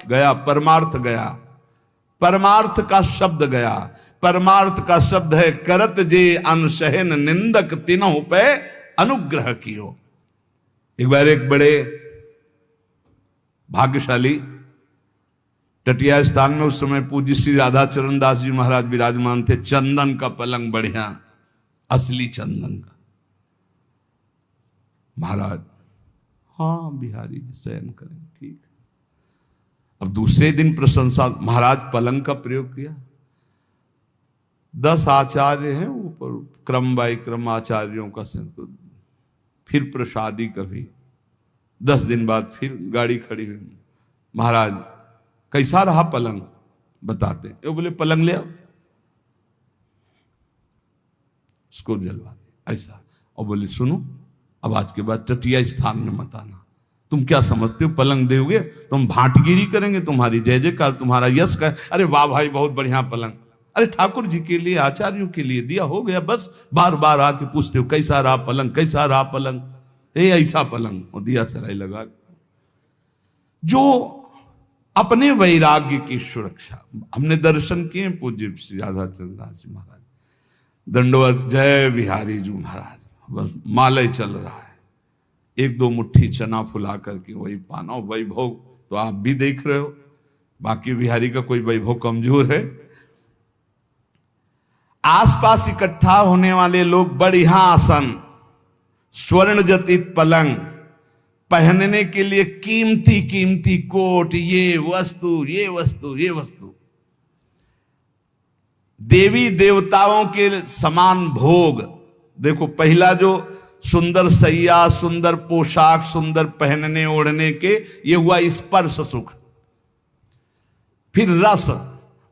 गया, परमार्थ गया, परमार्थ का शब्द गया। परमार्थ का शब्द है करत जे अनशहन निंदक तीनों पे अनुग्रह कियो। एक बार एक बड़े भाग्यशाली टटिया स्थान में उस समय पूज्य श्री राधा चरण दास जी महाराज विराजमान थे। चंदन का पलंग बढ़िया, असली चंदन का। महाराज, हाँ बिहारी जी शयन करें, ठीक। अब दूसरे दिन प्रशंसा, महाराज पलंग का प्रयोग किया। 10 आचार्य हैं ऊपर, क्रम बाई क्रम आचार्यों का संतुल। फिर प्रसादी कभी 10 दिन बाद फिर गाड़ी खड़ी हुई। महाराज कैसा रहा पलंग, बताते। ये बोले पलंग ले आओ, उसको जलवा दे ऐसा। और बोले सुनो, अब आज के बाद टटिया स्थान में मत आना। तुम क्या समझते हो, पलंग दोगे तुम भाटगिरी करेंगे, तुम्हारी जय जयकार, तुम्हारा यश का। अरे वाह भाई बहुत बढ़िया पलंग। अरे ठाकुर जी के लिए, आचार्यों के लिए दिया, हो गया बस। बार बार आके पूछते हो कैसा रहा पलंग, कैसा रहा पलंग। ऐसा पलंग, और दिया सराय लगा। जो अपने वैराग्य की सुरक्षा, हमने दर्शन किए पूज्य श्री राधा चरण दास जी महाराज, दंडवत जय बिहारी जी महाराज, बस मालय चल रहा है। 1-2 मुट्ठी चना फुला करके वही पाना। वैभव तो आप भी देख रहे हो, बाकी बिहारी का कोई वैभव कमजोर है। आसपास इकट्ठा होने वाले लोग बढ़िया आसन, स्वर्ण जटित पलंग, पहनने के लिए कीमती कीमती कोट, ये वस्तु ये वस्तु ये वस्तु, देवी देवताओं के समान भोग। देखो पहला जो सुंदर सैया, सुंदर पोशाक, सुंदर पहनने ओढ़ने के, ये हुआ स्पर्श सुख। फिर रस,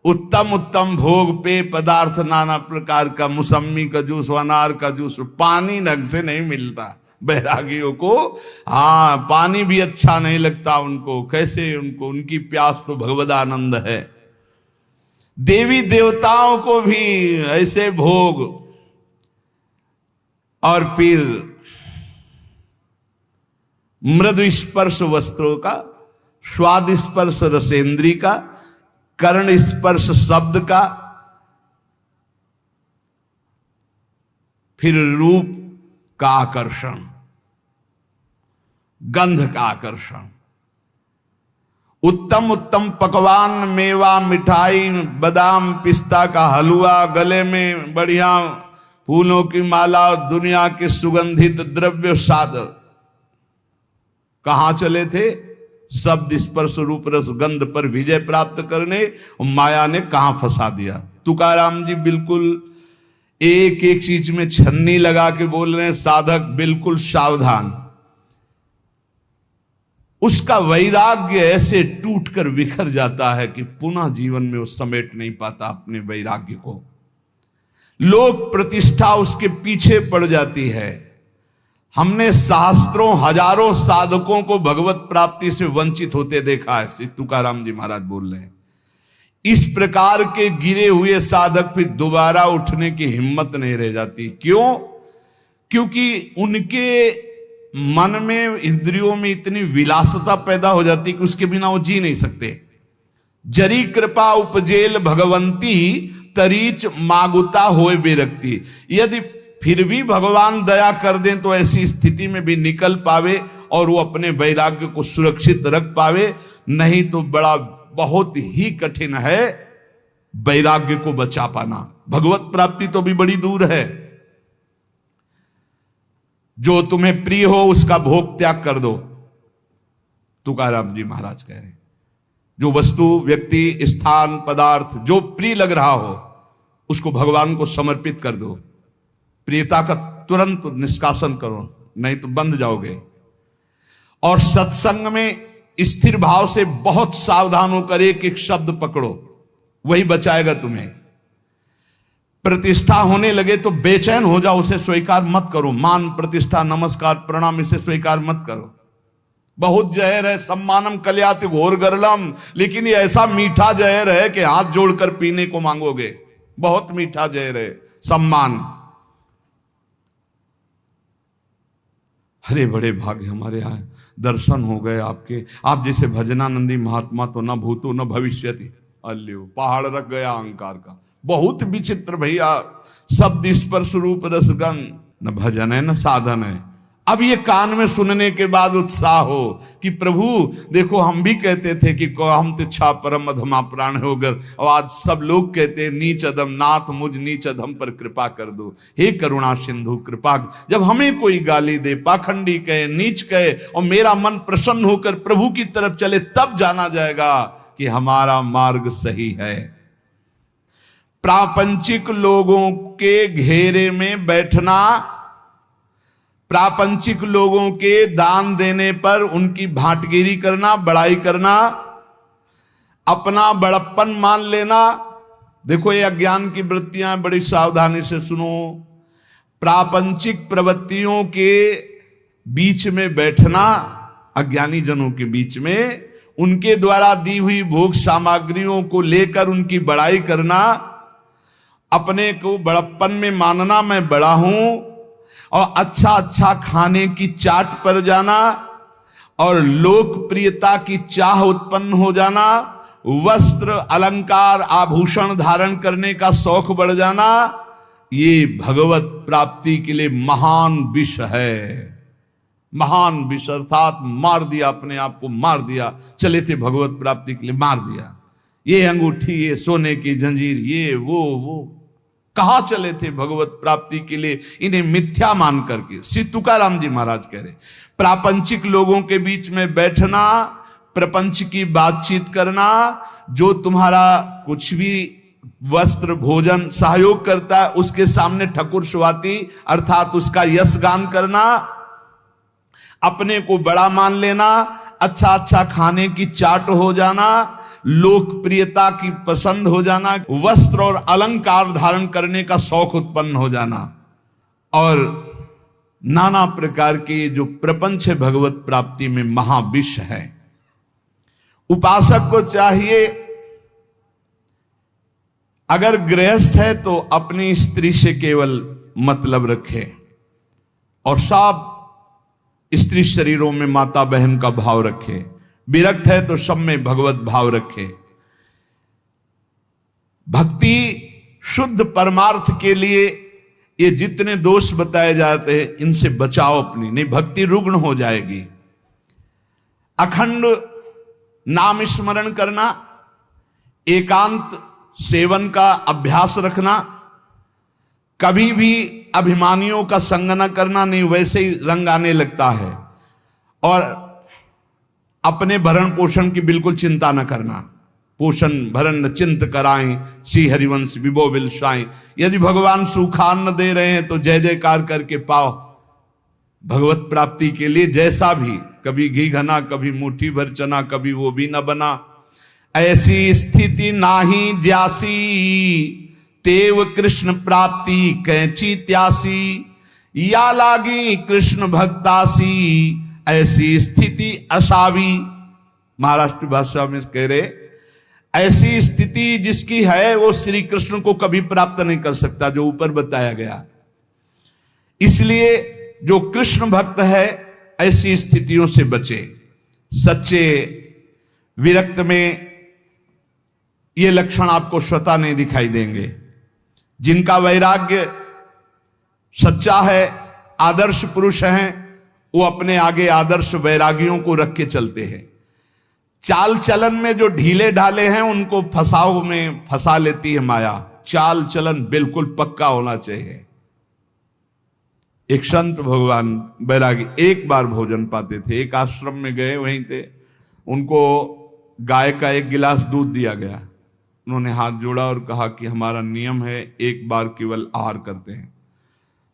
उत्तम उत्तम भोग, पेय पदार्थ नाना प्रकार का, मौसम्मी का जूस, अनार का जूस। पानी ढंग से नहीं मिलता बैरागियों को। हाँ, पानी भी अच्छा नहीं लगता उनको। कैसे उनको, उनकी प्यास तो भगवदानंद है। देवी देवताओं को भी ऐसे भोग। और फिर मृदु स्पर्श वस्त्रों का, स्वाद स्पर्श रसेंद्री का, कर्ण स्पर्श शब्द का, फिर रूप का आकर्षण, गंध का आकर्षण, उत्तम उत्तम पकवान, मेवा, मिठाई, बादाम पिस्ता का हलवा, गले में बढ़िया फूलों की माला, दुनिया के सुगंधित द्रव्य साधक। कहां चले थे? शब्द स्पर्श रूप रस गंध पर विजय प्राप्त करने। माया ने कहां फंसा दिया। तुकाराम जी बिल्कुल एक एक चीज में छन्नी लगा के बोल रहे हैं, साधक बिल्कुल सावधान। उसका वैराग्य ऐसे टूटकर बिखर जाता है कि पुनः जीवन में वो समेट नहीं पाता अपने वैराग्य को। लोक प्रतिष्ठा उसके पीछे पड़ जाती है। हमने सहस्त्रों हजारों साधकों को भगवत प्राप्ति से वंचित होते देखा है। श्री तुकाराम जी महाराज बोल रहे हैं, इस प्रकार के गिरे हुए साधक फिर दोबारा उठने की हिम्मत नहीं रह जाती। क्यों? क्योंकि उनके मन में, इंद्रियों में इतनी विलासता पैदा हो जाती कि उसके बिना वो जी नहीं सकते। जरी कृपा उपजेल भगवंती तरीच मागुता होए बेरक्ति। यदि फिर भी भगवान दया कर दें तो ऐसी स्थिति में भी निकल पावे और वो अपने वैराग्य को सुरक्षित रख पावे। नहीं तो बड़ा बहुत ही कठिन है वैराग्य को बचा पाना। भगवत प्राप्ति तो भी बड़ी दूर है। जो तुम्हें प्रिय हो उसका भोग त्याग कर दो, तुकाराम जी महाराज कह रहे। जो वस्तु, व्यक्ति, स्थान, पदार्थ जो प्रिय लग रहा हो उसको भगवान को समर्पित कर दो। प्रियता का तुरंत निष्कासन करो, नहीं तो बंध जाओगे। और सत्संग में स्थिर भाव से बहुत सावधान होकर एक एक शब्द पकड़ो, वही बचाएगा तुम्हें। प्रतिष्ठा होने लगे तो बेचैन हो जाओ, उसे स्वीकार मत करो। मान, प्रतिष्ठा, नमस्कार, प्रणाम, इसे स्वीकार मत करो। बहुत जहर है, सम्मानम कल्याति घोर गरलम। लेकिन ये ऐसा मीठा जहर है कि हाथ जोड़कर पीने को मांगोगे। बहुत मीठा जहर है सम्मान। अरे बड़े भाग्य हमारे यहाँ दर्शन हो गए आपके। आप जैसे भजनानंदी महात्मा तो न भूतो न भविष्यति, अल्यो पहाड़ रख गया अहंकार का। बहुत विचित्र भैया, शब्द स्पर्श रूप रसगंध, न भजन है न साधन है। अब ये कान में सुनने के बाद उत्साह हो कि प्रभु देखो, हम भी कहते थे कि हम तिच्छा परम अधमा प्राण होकर, और आज सब लोग कहते हैं नीच अधम नाथ मुझ नीच अधम पर कृपा कर दो, हे करुणा सिंधु कृपा। जब हमें कोई गाली दे, पाखंडी कहे, नीच कहे, और मेरा मन प्रसन्न होकर प्रभु की तरफ चले, तब जाना जाएगा कि हमारा मार्ग सही है। प्रापंचिक लोगों के घेरे में बैठना, प्रापंचिक लोगों के दान देने पर उनकी भाटगिरी करना, बड़ाई करना, अपना बड़प्पन मान लेना, देखो ये अज्ञान की वृत्तियां, बड़ी सावधानी से सुनो। प्रापंचिक प्रवृत्तियों के बीच में बैठना, अज्ञानी जनों के बीच में, उनके द्वारा दी हुई भोग सामग्रियों को लेकर उनकी बड़ाई करना, अपने को बड़प्पन में मानना, मैं बड़ा हूं, और अच्छा अच्छा खाने की चाट पर जाना, और लोकप्रियता की चाह उत्पन्न हो जाना, वस्त्र अलंकार आभूषण धारण करने का शौक बढ़ जाना, ये भगवत प्राप्ति के लिए महान विष है। महान विष अर्थात मार दिया, अपने आप को मार दिया, चले थे भगवत प्राप्ति के लिए, मार दिया। ये अंगूठी, ये सोने की जंजीर, ये वो कहां चले थे भगवत प्राप्ति के लिए, इन्हें मिथ्या मान करके। श्री तुकाराम जी महाराज कह रहे, प्रापंचिक लोगों के बीच में बैठना, प्रपंच की बातचीत करना, जो तुम्हारा कुछ भी वस्त्र भोजन सहयोग करता है उसके सामने ठकुर सुहाती अर्थात उसका यशगान करना, अपने को बड़ा मान लेना, अच्छा अच्छा खाने की चाट हो जाना, लोकप्रियता की पसंद हो जाना, वस्त्र और अलंकार धारण करने का शौक उत्पन्न हो जाना, और नाना प्रकार के जो प्रपंच है भगवत प्राप्ति में महाविष है। उपासक को चाहिए, अगर गृहस्थ है तो अपनी स्त्री से केवल मतलब रखे, और सब स्त्री शरीरों में माता बहन का भाव रखे, विरक्त है तो सब में भगवत भाव रखे। भक्ति शुद्ध परमार्थ के लिए ये जितने दोष बताए जाते हैं इनसे बचाओ अपनी, नहीं भक्ति रुग्ण हो जाएगी। अखंड नाम स्मरण करना, एकांत सेवन का अभ्यास रखना, कभी भी अभिमानियों का संग न करना, नहीं वैसे ही रंग आने लगता है, और अपने भरण पोषण की बिल्कुल चिंता न करना। पोषण भरण चिंत कराएं, श्री हरिवंश विभो बिलसाएं। यदि भगवान सुखान न दे रहे हैं तो जय जयकार करके पाओ भगवत प्राप्ति के लिए, जैसा भी, कभी घी घना, कभी मुट्ठी भर चना, कभी वो भी न बना। ऐसी स्थिति नाही ज्यासी, तेव कृष्ण प्राप्ति कैची त्यासी, या लागी कृष्ण भक्तासी, ऐसी स्थिति असावी। महाराष्ट्र भाषा में कह रहे, ऐसी स्थिति जिसकी है वो श्री कृष्ण को कभी प्राप्त नहीं कर सकता, जो ऊपर बताया गया। इसलिए जो कृष्ण भक्त है ऐसी स्थितियों से बचे। सच्चे विरक्त में ये लक्षण आपको स्वतः नहीं दिखाई देंगे। जिनका वैराग्य सच्चा है, आदर्श पुरुष हैं, वो अपने आगे आदर्श वैरागियों को रख के चलते हैं। चाल चलन में जो ढीले ढाले हैं उनको फसाव में फंसा लेती है माया। चाल चलन बिल्कुल पक्का होना चाहिए। एक संत भगवान बैरागी एक बार भोजन पाते थे, एक आश्रम में गए, वहीं थे, उनको गाय का एक गिलास दूध दिया गया। उन्होंने हाथ जोड़ा और कहा कि हमारा नियम है एक बार केवल आहार करते हैं।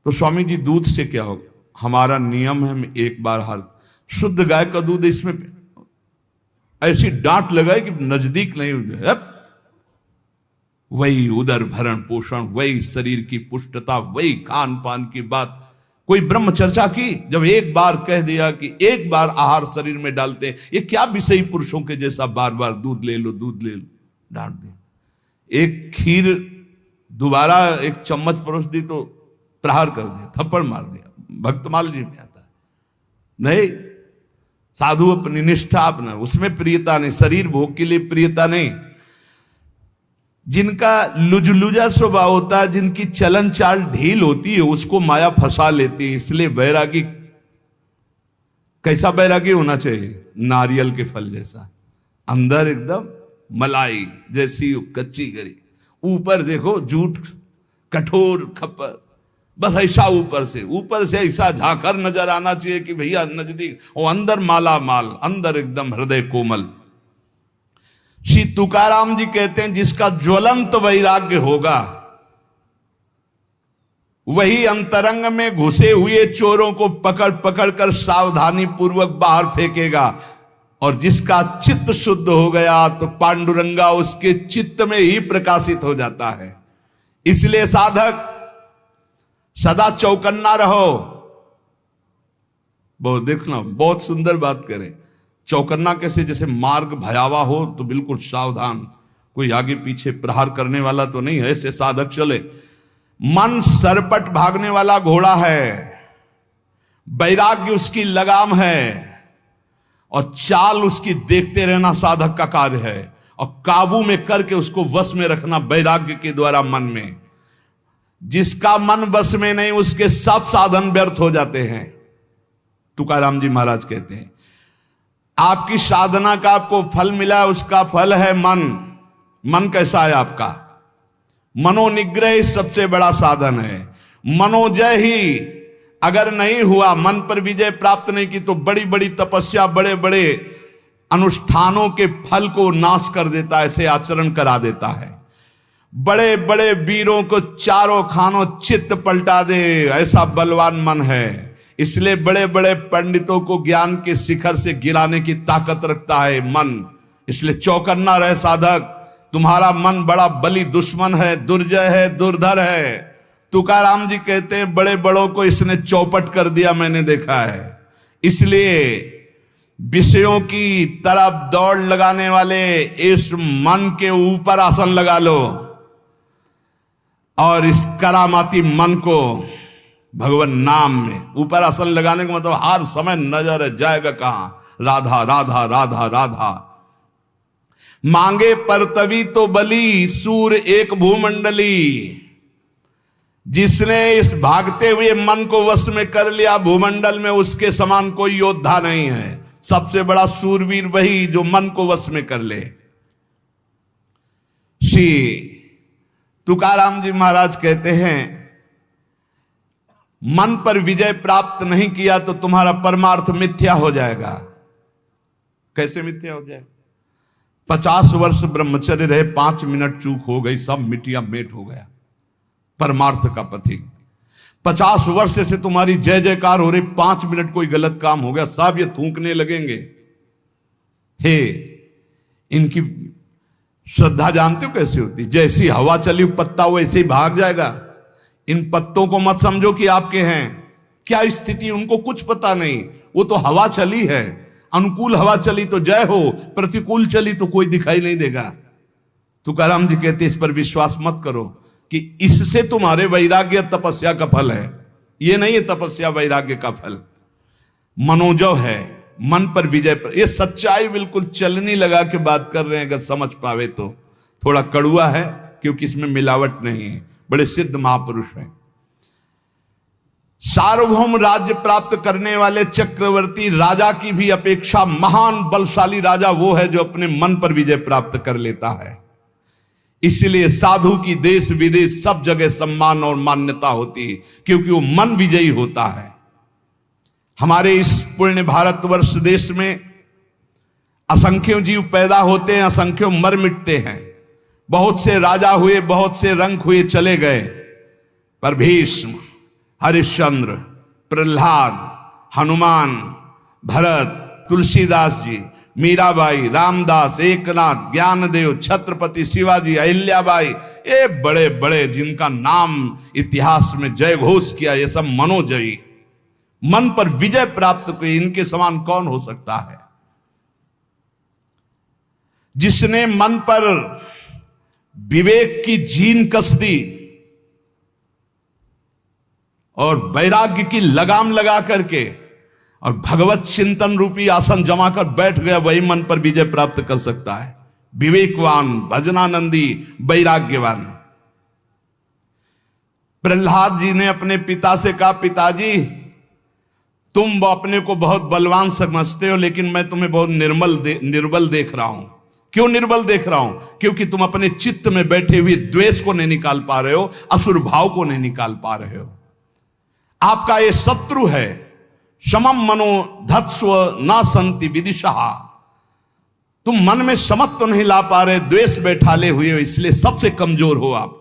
तो स्वामी जी दूध से क्या होगा? हमारा नियम है हम एक बार हर शुद्ध गाय का दूध, इसमें ऐसी डांट लगाए कि नजदीक नहीं हुए। वही उदर भरण पोषण, वही शरीर की पुष्टता, वही खान पान की बात, कोई ब्रह्म चर्चा की? जब एक बार कह दिया कि एक बार आहार शरीर में डालते, ये क्या विषयी पुरुषों के जैसा बार बार दूध ले लो दूध ले लो, डांट दिया। एक खीर दोबारा एक चम्मच परोस दी तो प्रहार कर दिया, थप्पड़ मार दिया। भक्तमाल जी में आता है, नहीं साधु अपनी निष्ठा अपना, उसमें प्रियता नहीं, शरीर भोग के लिए प्रियता नहीं। जिनका लुजलुजा स्वभाव होता है, जिनकी चलन चाल ढील होती है, उसको माया फंसा लेती है। इसलिए बैरागी, कैसा बैरागी होना चाहिए? नारियल के फल जैसा, अंदर एकदम मलाई जैसी कच्ची गरी, ऊपर देखो झूठ कठोर खप्पर, बस ऐसा ऊपर से ऐसा झाकर नजर आना चाहिए कि भैया नजदीक, और अंदर माला माल, अंदर एकदम हृदय कोमल। श्री तुकाराम जी कहते हैं जिसका ज्वलंत वैराग्य होगा वही अंतरंग में घुसे हुए चोरों को पकड़ पकड़ कर सावधानी पूर्वक बाहर फेंकेगा, और जिसका चित्त शुद्ध हो गया तो पांडुरंगा उसके चित्त में ही प्रकाशित हो जाता है। इसलिए साधक सदा चौकन्ना रहो। बहुत देखना, बहुत सुंदर बात करें। चौकन्ना कैसे? जैसे मार्ग भयावह हो तो बिल्कुल सावधान, कोई आगे पीछे प्रहार करने वाला तो नहीं है, ऐसे साधक चले। मन सरपट भागने वाला घोड़ा है, वैराग्य उसकी लगाम है, और चाल उसकी देखते रहना साधक का कार्य है, और काबू में करके उसको वश में रखना वैराग्य के द्वारा मन में। जिसका मन वश में नहीं उसके सब साधन व्यर्थ हो जाते हैं। तुकाराम जी महाराज कहते हैं आपकी साधना का आपको फल मिला, उसका फल है मन। मन कैसा है आपका? मनोनिग्रह सबसे बड़ा साधन है। मनोजय ही अगर नहीं हुआ, मन पर विजय प्राप्त नहीं की, तो बड़ी बड़ी तपस्या, बड़े बड़े अनुष्ठानों के फल को नाश कर देता है, ऐसे आचरण करा देता है। बड़े बड़े वीरों को चारों खानों चित्त पलटा दे, ऐसा बलवान मन है। इसलिए बड़े बड़े पंडितों को ज्ञान के शिखर से गिराने की ताकत रखता है मन। इसलिए चौकन्ना रहे साधक, तुम्हारा मन बड़ा बली दुश्मन है, दुर्जय है, दुर्धर है। तुकाराम जी कहते हैं बड़े बड़ों को इसने चौपट कर दिया, मैंने देखा है। इसलिए विषयों की तरफ दौड़ लगाने वाले इस मन के ऊपर आसन लगा लो, और इस करामाती मन को भगवान नाम में ऊपर आसन लगाने का मतलब हर समय नजर जाएगा कहां? राधा राधा राधा राधा। मांगे परतवी तो बली, सूर एक भूमंडली। जिसने इस भागते हुए मन को वश में कर लिया, भूमंडल में उसके समान कोई योद्धा नहीं है। सबसे बड़ा सूरवीर वही जो मन को वश में कर ले। श्री तुकाराम जी महाराज कहते हैं मन पर विजय प्राप्त नहीं किया तो तुम्हारा परमार्थ मिथ्या हो जाएगा। कैसे मिथ्या हो जाएगा? 50 वर्ष ब्रह्मचर्य रहे, 5 मिनट चूक हो गई, सब मिटिया मेट हो गया। परमार्थ का पथिक 50 वर्ष से तुम्हारी जय जयकार हो रही, 5 मिनट कोई गलत काम हो गया, सब ये थूकने लगेंगे। हे, इनकी श्रद्धा जानते हो कैसी होती? जैसी हवा चली पत्ता वैसे ही भाग जाएगा। इन पत्तों को मत समझो कि आपके हैं। क्या स्थिति उनको कुछ पता नहीं, वो तो हवा चली है। अनुकूल हवा चली तो जय हो, प्रतिकूल चली तो कोई दिखाई नहीं देगा। तुकाराम जी कहते इस पर विश्वास मत करो कि इससे तुम्हारे वैराग्य तपस्या का फल है। ये नहीं है तपस्या वैराग्य का फल, मनोजव है, मन पर विजय पर। ये सच्चाई बिल्कुल चलनी लगा के बात कर रहे हैं, अगर समझ पावे तो। थोड़ा कड़ुआ है क्योंकि इसमें मिलावट नहीं है, बड़े सिद्ध महापुरुष हैं। सार्वभौम राज्य प्राप्त करने वाले चक्रवर्ती राजा की भी अपेक्षा महान बलशाली राजा वो है जो अपने मन पर विजय प्राप्त कर लेता है। इसलिए साधु की देश विदेश सब जगह सम्मान और मान्यता होती है, क्योंकि वो मन विजयी होता है। हमारे इस पुण्य भारतवर्ष देश में असंख्यों जीव पैदा होते हैं, असंख्यों मर मिटते हैं। बहुत से राजा हुए, बहुत से रंक हुए, चले गए, पर भीष्म, हरिश्चंद्र, प्रहलाद, हनुमान, भरत, तुलसीदास जी, मीराबाई, रामदास, एकनाथ, ज्ञानदेव, छत्रपति शिवाजी, अहिल्याबाई, ये बड़े बड़े जिनका नाम इतिहास में जय घोष किया, ये सब मनोजयी, मन पर विजय प्राप्त की। इनके समान कौन हो सकता है? जिसने मन पर विवेक की जीन कस दी और वैराग्य की लगाम लगा करके और भगवत चिंतन रूपी आसन जमा कर बैठ गया, वही मन पर विजय प्राप्त कर सकता है। विवेकवान, भजनानंदी, वैराग्यवान। प्रहलाद जी ने अपने पिता से कहा, पिताजी तुम अपने को बहुत बलवान समझते हो, लेकिन मैं तुम्हें बहुत निर्बल देख रहा हूं। क्यों निर्बल देख रहा हूं? क्योंकि तुम अपने चित्त में बैठे हुए द्वेष को नहीं निकाल पा रहे हो, असुर भाव को नहीं निकाल पा रहे हो। आपका ये शत्रु है। समम मनो धत्स्व न संति विदिशा। तुम मन में समत्व तो नहीं ला पा रहे, द्वेष बैठाले हुए हो, इसलिए सबसे कमजोर हो आप।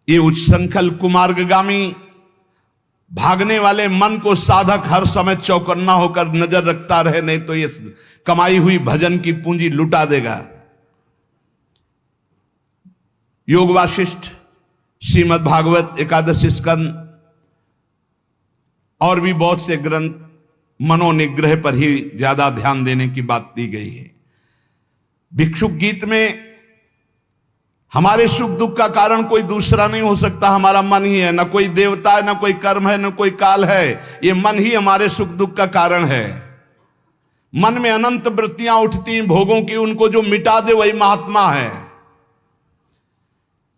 ये उच्छृंखल कुमार्गगामी भागने वाले मन को साधक हर समय चौकन्ना होकर नजर रखता रहे, नहीं तो ये कमाई हुई भजन की पूंजी लुटा देगा। योग वाशिष्ठ, श्रीमद् भागवत, एकादश स्कंद और भी बहुत से ग्रंथ मनोनिग्रह पर ही ज्यादा ध्यान देने की बात दी गई है। भिक्षुक गीत में हमारे सुख दुख का कारण कोई दूसरा नहीं हो सकता, हमारा मन ही है। न कोई देवता है, न कोई कर्म है, न कोई काल है, ये मन ही हमारे सुख दुख का कारण है। मन में अनंत वृत्तियां उठती भोगों की, उनको जो मिटा दे वही महात्मा है।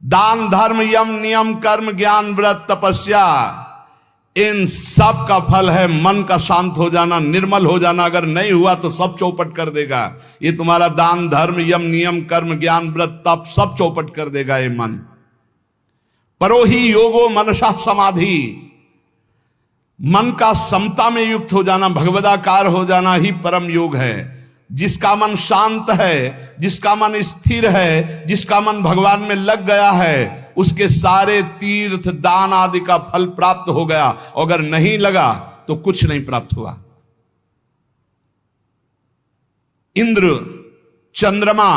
दान, धर्म, यम, नियम, कर्म, ज्ञान, व्रत, तपस्या, इन सब का फल है मन का शांत हो जाना, निर्मल हो जाना। अगर नहीं हुआ तो सब चौपट कर देगा। ये तुम्हारा दान, धर्म, यम, नियम, कर्म, ज्ञान, व्रत, तप सब चौपट कर देगा ये मन। परोही योगो मनसा समाधि, मन का समता में युक्त हो जाना, भगवदाकार हो जाना ही परम योग है। जिसका मन शांत है, जिसका मन स्थिर है, जिसका मन भगवान में लग गया है, उसके सारे तीर्थ दान आदि का फल प्राप्त हो गया। अगर नहीं लगा तो कुछ नहीं प्राप्त हुआ। इंद्र, चंद्रमा,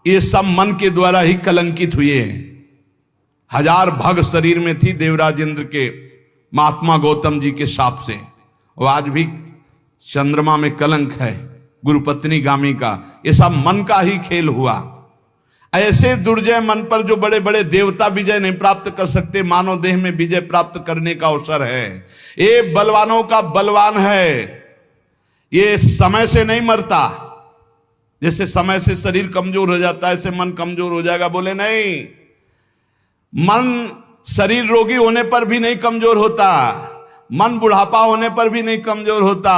ये सब मन के द्वारा ही कलंकित हुए हैं। 1000 भग शरीर में थी देवराज इंद्र के, महात्मा गौतम जी के शाप से। और आज भी चंद्रमा में कलंक है गुरुपत्नी गामी का। ये सब मन का ही खेल हुआ। ऐसे दुर्जय मन पर जो बड़े बड़े देवता विजय नहीं प्राप्त कर सकते, मानव देह में विजय प्राप्त करने का अवसर है। ये बलवानों का बलवान है। ये समय से नहीं मरता। जैसे समय से शरीर कमजोर हो जाता है, ऐसे मन कमजोर हो जाएगा। बोले नहीं, मन शरीर रोगी होने पर भी नहीं कमजोर होता, मन बुढ़ापा होने पर भी नहीं कमजोर होता,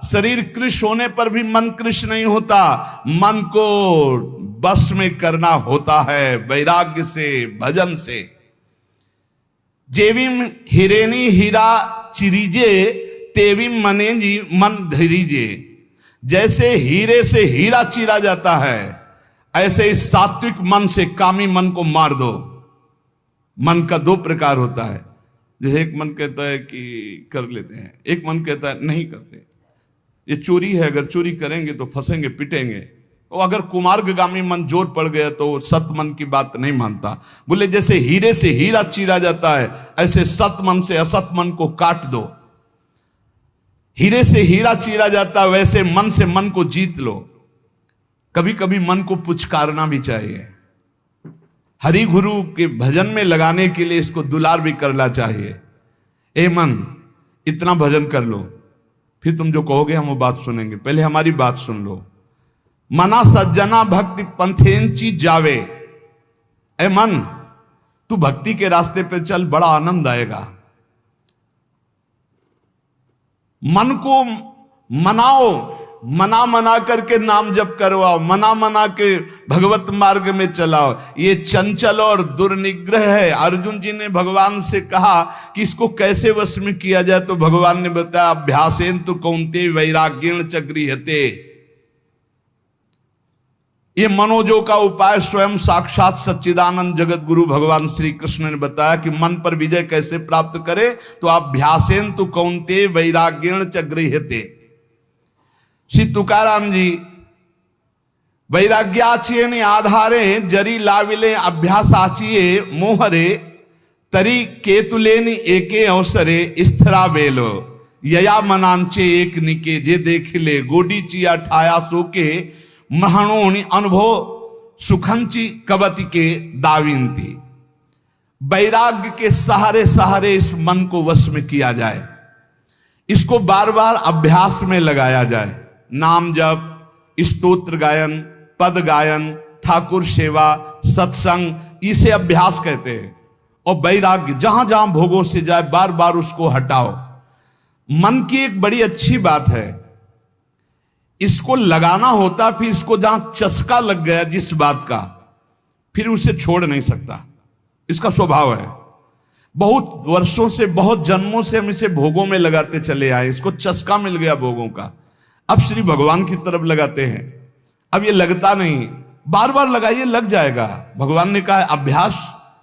शरीर कृश होने पर भी मन कृश नहीं होता। मन को बस में करना होता है वैराग्य से, भजन से। जेविम हिरेनी हीरा चिरीजे, तेविम मने जी मन धीरीजे। जैसे हीरे से हीरा चीरा जाता है, ऐसे इस सात्विक मन से कामी मन को मार दो। मन का 2 प्रकार होता है। जैसे एक मन कहता है कि कर लेते हैं, एक मन कहता है नहीं करते, ये चोरी है, अगर चोरी करेंगे तो फंसेंगे, पिटेंगे। और अगर कुमार्गगामी मन जोर पड़ गया तो सत मन की बात नहीं मानता। बोले जैसे हीरे से हीरा चीरा जाता है, ऐसे सत मन से असत मन को काट दो। हीरे से हीरा चीरा जाता है, वैसे मन से मन को जीत लो। कभी कभी मन को पुचकारना भी चाहिए। हरि गुरु के भजन में लगाने के लिए इसको दुलार भी करना चाहिए। ए मन, इतना भजन कर लो, फिर तुम जो कहोगे हम वो बात सुनेंगे। पहले हमारी बात सुन लो। मना सज्जना भक्ति पंथेंची जावे। ए मन, तू भक्ति के रास्ते पे चल, बड़ा आनंद आएगा। मन को मनाओ, मना मना करके नाम जप करवाओ, मना मना के भगवत मार्ग में चलाओ। ये चंचल और दुर्निग्रह है। अर्जुन जी ने भगवान से कहा कि इसको कैसे वश में किया जाए, तो भगवान ने बताया अभ्यासेन तो कौन्ते वैराग्येण च गृह्यते। ये मनोजो का उपाय स्वयं साक्षात सच्चिदानंद जगत गुरु भगवान श्री कृष्ण ने बताया कि मन पर विजय कैसे प्राप्त करे, तो अभ्यासेन तो कौन्ते वैराग्येण च गृह्यते। श्री तुकाराम जी वैराग्याचिये आधारे जरी लाविले अभ्यासाचिये मोहरे तरी केतुलेनि एके अवसरे स्थिरा बेलो यया मनांचे एक निके जे देखिले गोडी चिया ठाया सोके महणोनि अनुभव सुखंची कवति के दाविंती। वैराग्य के सहारे सहारे इस मन को वश में किया जाए। इसको बार बार अभ्यास में लगाया जाए। नाम जप, स्तोत्र गायन, पद गायन, ठाकुर सेवा, सत्संग, इसे अभ्यास कहते हैं। और वैराग्य जहां जहां भोगों से जाए बार बार उसको हटाओ। मन की एक बड़ी अच्छी बात है, इसको लगाना होता, फिर इसको जहां चस्का लग गया जिस बात का, फिर उसे छोड़ नहीं सकता। इसका स्वभाव है। बहुत वर्षों से, बहुत जन्मों से हम इसे भोगों में लगाते चले आए, इसको चस्का मिल गया भोगों का। अब श्री भगवान की तरफ लगाते हैं, अब ये लगता नहीं, बार बार लगाइए, लग जाएगा। भगवान ने कहा है अभ्यास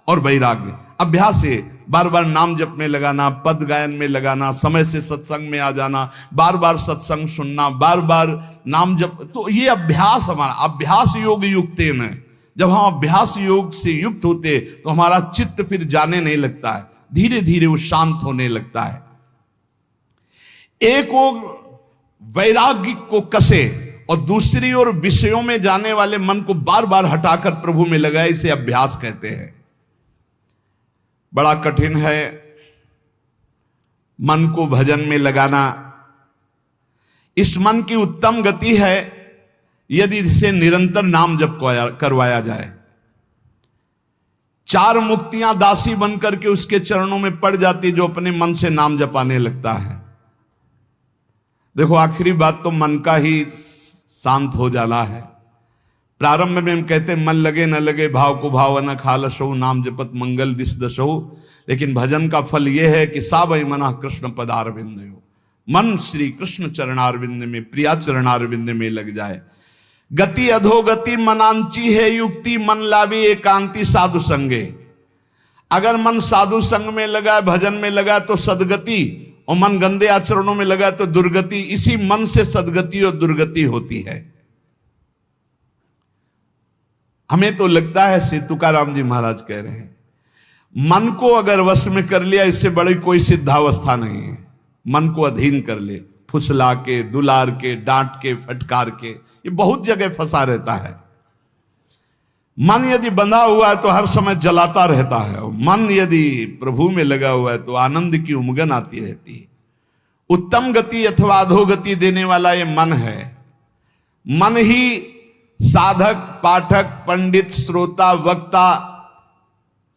और वैराग्य। अभ्यास है बार बार नाम जप में लगाना, पद गायन में लगाना, समय से सत्संग में आ जाना, बार बार सत्संग सुनना, बार बार नाम जप। तो ये अभ्यास, हमारा अभ्यास योग युक्तेन है। जब हम अभ्यास योग से युक्त होते तो हमारा चित्त फिर जाने नहीं लगता है, धीरे धीरे वो शांत होने लगता है। एक ओर वैराग्य को कसे और दूसरी ओर विषयों में जाने वाले मन को बार बार हटाकर प्रभु में लगाए, इसे अभ्यास कहते हैं। बड़ा कठिन है मन को भजन में लगाना। इस मन की उत्तम गति है यदि इसे निरंतर नाम जप करवाया जाए। 4 मुक्तियां दासी बनकर के उसके चरणों में पड़ जाती जो अपने मन से नाम जपाने लगता है। देखो, आखिरी बात तो मन का ही शांत हो जाना है। प्रारंभ में हम कहते मन लगे न लगे भाव को भाव न खालसहु, नाम जपत मंगल दिस दसहु। लेकिन भजन का फल यह है कि सावै मना कृष्ण पदारविंद, मन श्री कृष्ण चरणारविंद में, प्रिया चरणारविंद में लग जाए। गति अधोगति मनांची है युक्ति, मन लावी एकांति साधु संगे। अगर मन साधु संग में लगा, भजन में लगा तो सदगति, और मन गंदे आचरणों में लगा तो दुर्गति। इसी मन से सदगति और दुर्गति होती है। हमें तो लगता है, श्री तुकाराम जी महाराज कह रहे हैं, मन को अगर वश में कर लिया, इससे बड़ी कोई सिद्धावस्था नहीं है। मन को अधीन कर ले, फुसला के, दुलार के, डांट के, फटकार के, ये बहुत जगह फंसा रहता है। मन यदि बंधा हुआ है तो हर समय जलाता रहता है, और मन यदि प्रभु में लगा हुआ है तो आनंद की उमगन आती रहती है। उत्तम गति अथवा अधोगति देने वाला ये मन है। मन ही साधक, पाठक, पंडित, श्रोता, वक्ता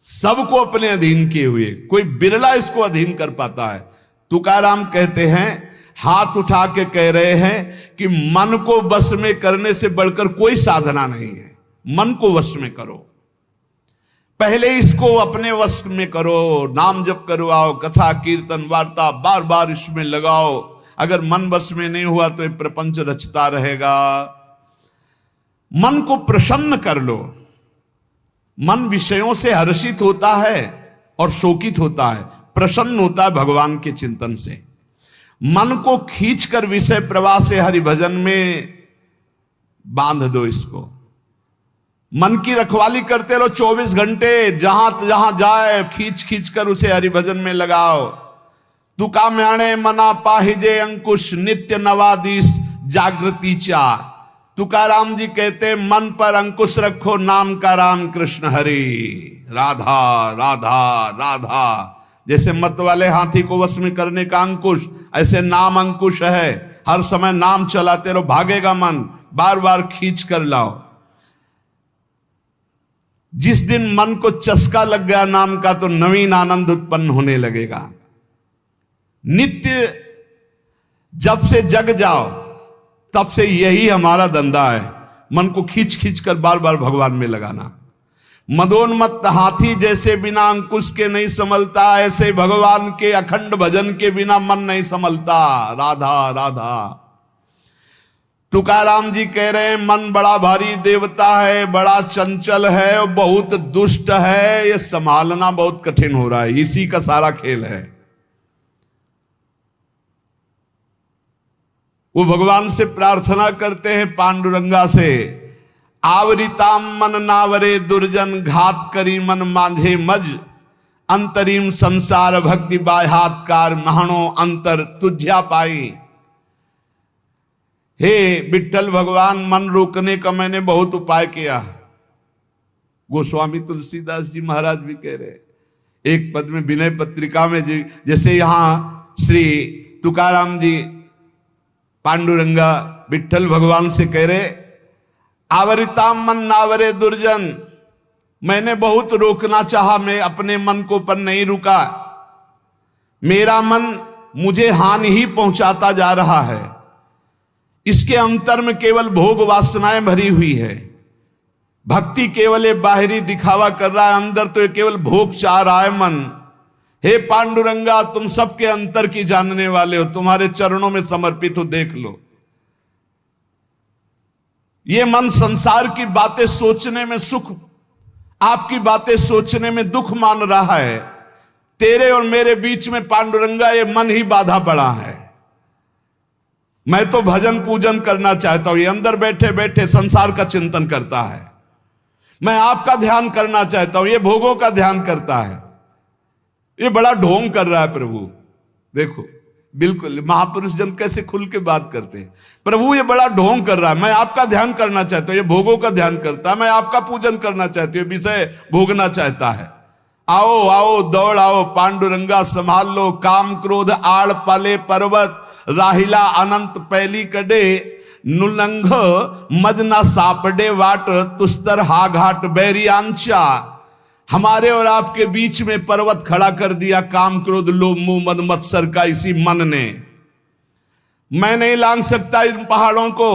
सबको अपने अधीन किए हुए, कोई बिरला इसको अधीन कर पाता है। तुकाराम कहते हैं, हाथ उठा के कह रहे हैं कि मन को वश में करने से बढ़कर कोई साधना नहीं है। मन को वश में करो, पहले इसको अपने वश में करो, नाम जप करवाओ, कथा कीर्तन वार्ता बार बार इसमें लगाओ। अगर मन वश में नहीं हुआ तो ये प्रपंच रचता रहेगा। मन को प्रसन्न कर लो। मन विषयों से हर्षित होता है और शोकित होता है, प्रसन्न होता है भगवान के चिंतन से। मन को खींचकर विषय प्रवाह से हरि भजन में बांध दो। इसको मन की रखवाली करते रहो 24 घंटे, जहां जहां जाए खींच खींच कर उसे हरि भजन में लगाओ। तुका म्याणे मना पाहिजे अंकुश, नित्य नवादिश जागृति चा। तुकाराम जी कहते मन पर अंकुश रखो, नाम का राम कृष्ण हरि, राधा राधा राधा। जैसे मत वाले हाथी को वश में करने का अंकुश, ऐसे नाम अंकुश है। हर समय नाम चलाते रहो, भागेगा मन, बार बार खींच कर लाओ। जिस दिन मन को चस्का लग गया नाम का तो नवीन आनंद उत्पन्न होने लगेगा। नित्य जब से जग जाओ तब से यही हमारा धंधा है, मन को खींच खींच कर बार बार भगवान में लगाना। मदोन्मत्त हाथी जैसे बिना अंकुश के नहीं संभलता, ऐसे भगवान के अखंड भजन के बिना मन नहीं संभलता। राधा राधा। तुकाराम जी कह रहे हैं मन बड़ा भारी देवता है, बड़ा चंचल है और बहुत दुष्ट है, ये संभालना बहुत कठिन हो रहा है। इसी का सारा खेल है। वो भगवान से प्रार्थना करते हैं पांडुरंगा से, आवरिताम मन नावरे दुर्जन, घात करी मन मांझे मज, अंतरिम संसार भक्ति बाह्यात्कार, महाणो अंतर तुझ्या पाई। हे विठ्ठल भगवान, मन रोकने का मैंने बहुत उपाय किया। गोस्वामी तुलसीदास जी महाराज भी कह रहे, एक पद में विनय पत्रिका में जैसे यहां श्री तुकाराम जी पांडुरंगा विठ्ठल भगवान से कह रहे, आवरिताम मन नावरे दुर्जन, मैंने बहुत रोकना चाहा, मैं अपने मन को पर नहीं रुका। मेरा मन मुझे हानि ही पहुंचाता जा रहा है। इसके अंतर में केवल भोग वासनाएं भरी हुई है। भक्ति केवल एक बाहरी दिखावा कर रहा है, अंदर तो ये केवल भोग चाह रहा है मन। हे पांडुरंगा, तुम सबके अंतर की जानने वाले हो, तुम्हारे चरणों में समर्पित हो, देख लो। ये मन संसार की बातें सोचने में सुख, आपकी बातें सोचने में दुख मान रहा है। तेरे और मेरे बीच में पांडुरंगा ये मन ही बाधा पड़ा है। मैं तो भजन पूजन करना चाहता हूं, ये अंदर बैठे बैठे संसार का चिंतन करता है। मैं आपका ध्यान करना चाहता हूं, ये भोगों का ध्यान करता है। ये बड़ा ढोंग कर रहा है प्रभु। देखो बिल्कुल महापुरुष जन कैसे खुल के बात करते हैं। प्रभु ये बड़ा ढोंग कर रहा है, मैं आपका ध्यान करना चाहता हूं, ये भोगों का ध्यान करता है। मैं आपका पूजन करना चाहती हूँ, विषय भोगना चाहता है। आओ आओ दौड़ आओ पांडुरंगा, संभाल लो काम क्रोध आड़ पाले पर्वत, राहिला अनंत पैली कड़े, नुलंघ मजना सापडे वाट, तुस्तर हा घाट बैरी आंचा। हमारे और आपके बीच में पर्वत खड़ा कर दिया काम क्रोध लोभ मोह मद मत्सर का इसी मन ने। मैं नहीं लांघ सकता इन पहाड़ों को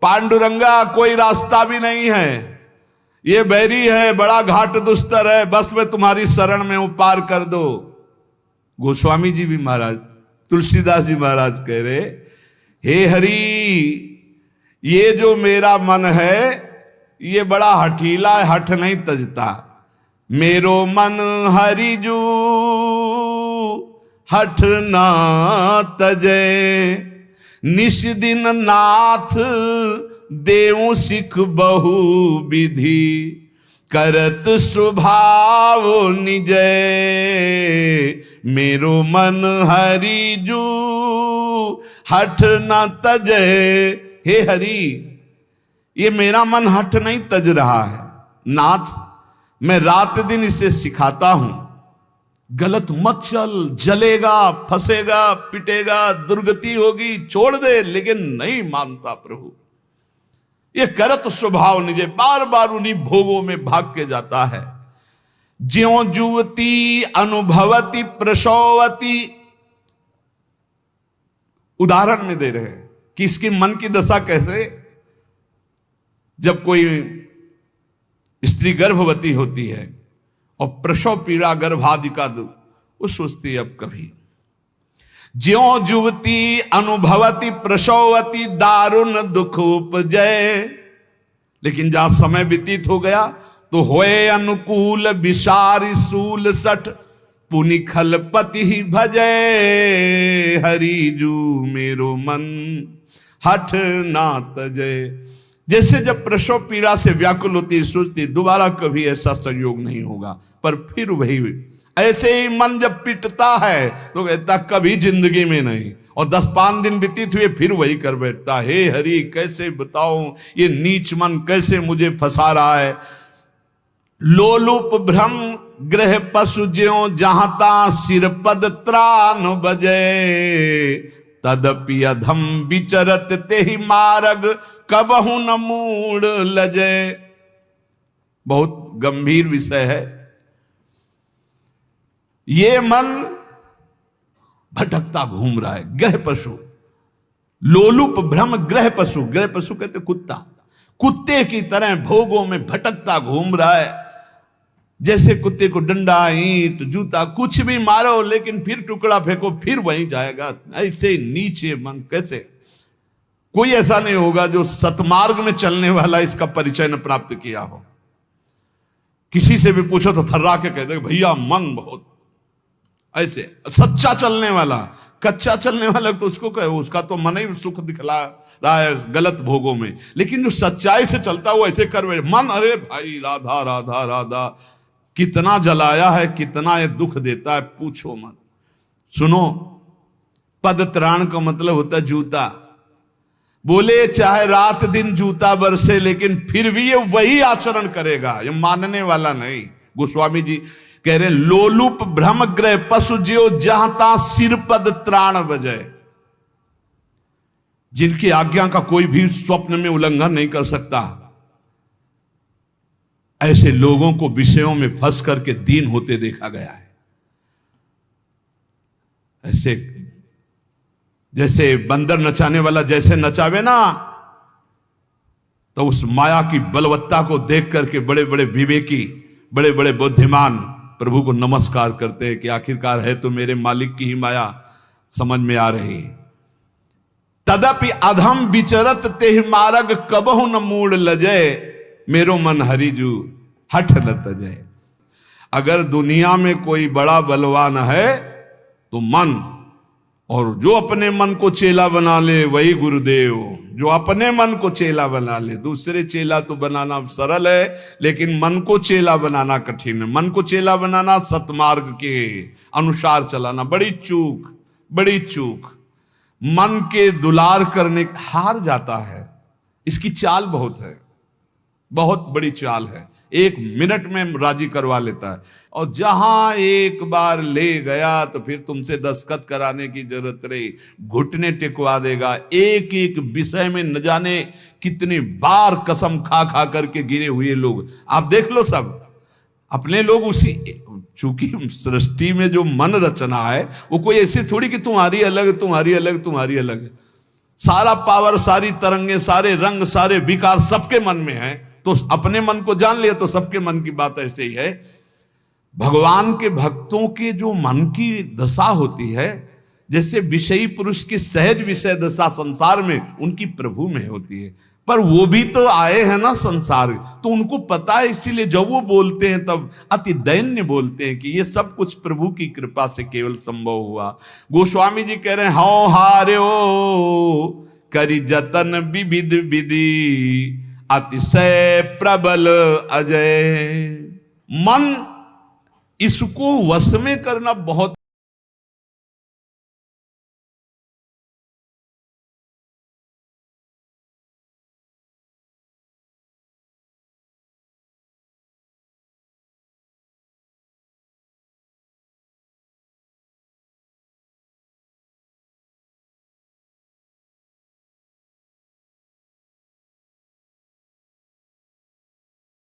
पांडुरंगा, कोई रास्ता भी नहीं है, ये बैरी है, बड़ा घाट दुस्तर है, बस मैं तुम्हारी शरण में हूं, पार कर दो। गोस्वामी जी भी महाराज, तुलसीदास जी महाराज कह रहे, हे हरि, ये जो मेरा मन है ये बड़ा हठीला है, हठ नहीं तजता। मेरो मन हरिजू हठ ना तजे, निश दिन नाथ देव सिख बहु विधि, करत स्वभाव निजय। मेरो मन हरिजू हठ न तजय। हे हरि, ये मेरा मन हठ नहीं तज रहा है नाथ, मैं रात दिन इसे सिखाता हूं, गलत मत चल, जलेगा, फंसेगा, पिटेगा, दुर्गति होगी, छोड़ दे, लेकिन नहीं मानता प्रभु। ये करत स्वभाव निजे, बार बार उन्हीं भोगों में भाग के जाता है। ज्यों जुवती अनुभवती प्रसवती, उदाहरण में दे रहे हैं कि इसकी मन की दशा कैसे। जब कोई स्त्री गर्भवती होती है और प्रसव पीड़ा गर्भादि का दुख, वो सोचती है अब कभी। ज्यों जुवती अनुभवती प्रसवती, दारुण दुख उपजय। लेकिन जहां समय व्यतीत हो गया तो होए अनुकूल विसारी सूल सठ, पुनि खलपति ही भजय। हरिजू मेरो मन हठ ना तजय। जैसे जब प्रसव पीड़ा से व्याकुल होती, सोचती दोबारा कभी ऐसा संयोग नहीं होगा, पर फिर वही। ऐसे ही मन जब पिटता है तो कहता कभी जिंदगी में नहीं, और 10-5 दिन व्यतीत हुए फिर वही कर बैठता। हे हरि, कैसे बताऊं ये नीच मन कैसे मुझे फंसा रहा है। लोलुप भ्रम ग्रह पशु ज्यों जहाता, सिर पद त्राण बजे। तदपि अधम विचरत तेहि मार्ग, कबहु न मूड लजे। बहुत गंभीर विषय है। ये मन भटकता घूम रहा है, ग्रह पशु। लोलुप भ्रम ग्रह पशु, ग्रह पशु कहते कुत्ता, कुत्ते की तरह भोगों में भटकता घूम रहा है। जैसे कुत्ते को डंडा, ईंट, जूता कुछ भी मारो, लेकिन फिर टुकड़ा फेंको फिर वहीं जाएगा। ऐसे नीचे मन कैसे। कोई ऐसा नहीं होगा जो सतमार्ग में चलने वाला इसका परिचय न प्राप्त किया हो। किसी से भी पूछो तो थर्रा के कहते भैया मन बहुत ऐसे। सच्चा चलने वाला, कच्चा चलने वाला तो उसको कहे, उसका तो मन ही सुख दिखला रहा है गलत भोगों में। लेकिन जो सच्चाई से चलता है वो ऐसे कर मन, अरे भाई राधा राधा राधा, कितना जलाया है, कितना ये दुख देता है, पूछो मत। सुनो, पद त्राण का मतलब होता है जूता। बोले चाहे रात दिन जूता बरसे, लेकिन फिर भी ये वही आचरण करेगा, ये मानने वाला नहीं। गोस्वामी जी कह रहे लोलुप भ्रमग्रह पशु ज्यो जहां सिर पद त्राण बजय, जिनकी आज्ञा का कोई भी स्वप्न में उल्लंघन नहीं कर सकता, ऐसे लोगों को विषयों में फंस करके दीन होते देखा गया है। ऐसे जैसे बंदर नचाने वाला जैसे नचावे ना, तो उस माया की बलवत्ता को देख करके बड़े बड़े विवेकी, बड़े बड़े बुद्धिमान प्रभु को नमस्कार करते हैं कि आखिरकार है तो मेरे मालिक की ही माया समझ में आ रही है। तदपि अधम विचरत तेह मार्ग कबहु न मूड लजय, मेरो मन हरिजू हठ न तजय। अगर दुनिया में कोई बड़ा बलवान है तो मन, और जो अपने मन को चेला बना ले वही गुरुदेव। जो अपने मन को चेला बना ले, दूसरे चेला तो बनाना सरल है, लेकिन मन को चेला बनाना कठिन है। मन को चेला बनाना, सतमार्ग के अनुसार चलाना, बड़ी चूक, बड़ी चूक। मन के दुलार करने हार जाता है। इसकी चाल बहुत है, बहुत बड़ी चाल है, 1 मिनट में राजी करवा लेता है। और जहां एक बार ले गया तो फिर तुमसे दस्तखत कराने की जरूरत रही, घुटने टिकवा देगा। एक एक विषय में न जाने कितनी बार कसम खा खा करके गिरे हुए लोग आप देख लो। सब अपने लोग उसी, चूंकि सृष्टि में जो मन रचना है वो कोई ऐसी थोड़ी कि तुम्हारी अलग, तुम्हारी अलग, तुम्हारी अलग। सारा पावर, सारी तरंगे, सारे रंग, सारे विकार सबके मन में है। तो अपने मन को जान लिया तो सबके मन की बात ऐसे ही है। भगवान के भक्तों के जो मन की दशा होती है, जैसे विषयी पुरुष की सहज विषय दशा संसार में उनकी प्रभु में होती है। पर वो भी तो आए हैं ना संसार, तो उनको पता है, इसीलिए जब वो बोलते हैं तब अति दैन्य बोलते हैं कि ये सब कुछ प्रभु की कृपा से केवल संभव हुआ। गोस्वामी जी कह रहे हैं, हौ हार्यो करी जतन विविध विधि, अतिशय प्रबल अजय। मन इसको वश में करना बहुत